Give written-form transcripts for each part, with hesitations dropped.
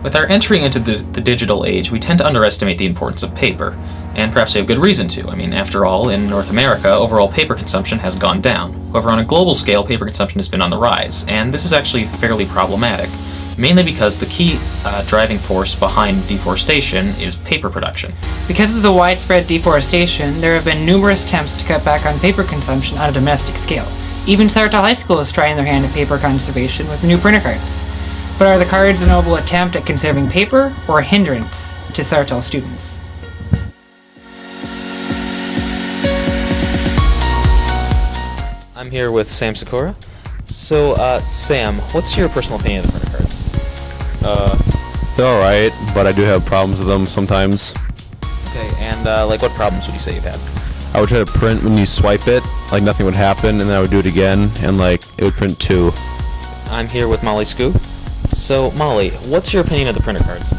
With our entry into the digital age, we tend to underestimate the importance of paper, and perhaps we have good reason to. I mean, after all, in North America, overall paper consumption has gone down. However, on a global scale, paper consumption has been on the rise, and this is actually fairly problematic, mainly because the key driving force behind deforestation is paper production. Because of the widespread deforestation, there have been numerous attempts to cut back on paper consumption on a domestic scale. Even Sartell-St is trying their hand at paper conservation with the new printer cards. But are the cards a noble attempt at conserving paper, or a hindrance to Sartell students? I'm here with Sam Sykora. So, Sam, what's your personal opinion of the printer cards? They're alright, but I do have problems with them sometimes. Okay, and like what problems would you say you've had? I would try to print when you swipe it, like nothing would happen, and then I would do it again, and like it would print two. I'm here with Molly Scoop. So, Molly, what's your opinion of the printer cards?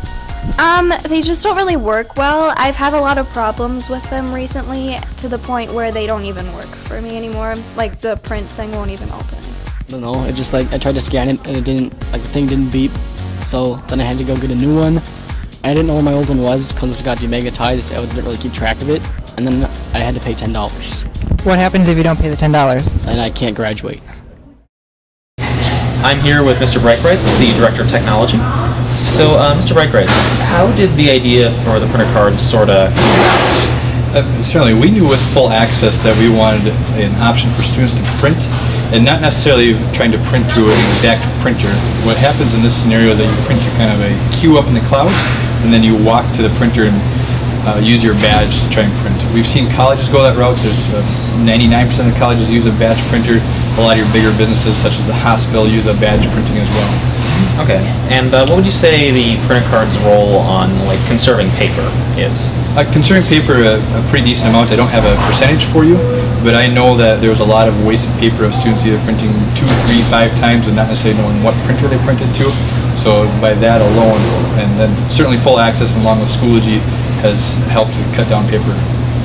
They just don't really work well. I've had a lot of problems with them recently to the point where they don't even work for me anymore. Like, the print thing won't even open. I don't know, it just like, I tried to scan it and it didn't, like the thing didn't beep. So then I had to go get a new one. I didn't know where my old one was because it got demagnetized. I didn't really keep track of it. And then I had to pay $10. What happens if you don't pay the $10? And I can't graduate. I'm here with Mr. Breitkreutz, the Director of Technology. So, Mr. Breitkreutz, how did the idea for the printer cards sort of come about? Certainly, we knew with full access that we wanted an option for students to print, and not necessarily trying to print to an exact printer. What happens in this scenario is that you print to kind of a queue up in the cloud, and then you walk to the printer and use your badge to try and print. We've seen colleges go that route. There's 99% of colleges use a badge printer. A lot of your bigger businesses, such as the hospital, use a badge printing as well. Okay, and what would you say the printer card's role on like conserving paper is? Concerning paper, a pretty decent amount. I don't have a percentage for you, but I know that there's a lot of wasted paper of students either printing 2, 3, 5 times and not necessarily knowing what printer they printed to. So by that alone, and then certainly full access along with Schoology has helped to cut down paper.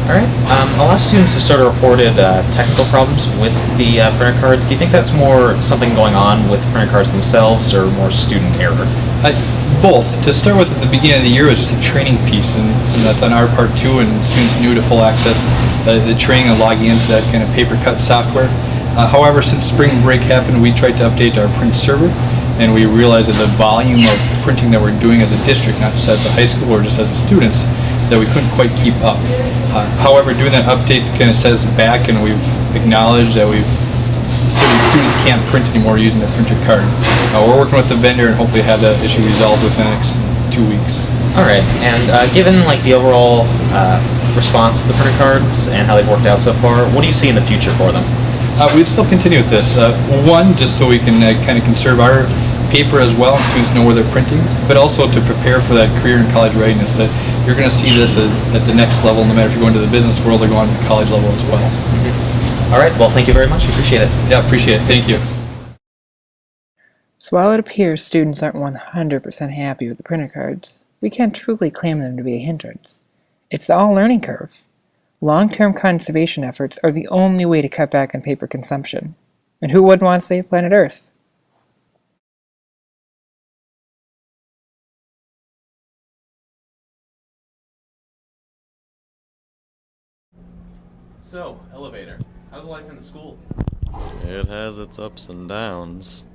All right. A lot of students have sort of reported technical problems with the printer card. Do you think that's more something going on with printer cards themselves or more student error? Both. To start with, at the beginning of the year, it was just a training piece, and that's on our part too, and students new to full access, the training and logging into that kind of paper cut software. However, since spring break happened, we tried to update our print server, and we realized that the volume of printing that we're doing as a district, not just as a high school or just as a students, that we couldn't quite keep up. However, doing that update kind of set us back, and we've acknowledged that certain students can't print anymore using the printed card. We're working with the vendor and hopefully have that issue resolved within the next 2 weeks. All right, and given like the overall response to the printer cards and how they've worked out so far, what do you see in the future for them? We'd still continue with this. One, just so we can kind of conserve our paper as well and students know where they're printing, but also to prepare for that career and college readiness, that you're going to see this as at the next level, no matter if you're going to the business world or going to the college level as well. All right, well, thank you very much. Appreciate it. Yeah, appreciate it. Thank you. So while it appears students aren't 100% happy with the printer cards, we can't truly claim them to be a hindrance. It's the all-learning curve. Long-term conservation efforts are the only way to cut back on paper consumption. And who wouldn't want to save planet Earth? So, elevator. How's life in the school? It has its ups and downs.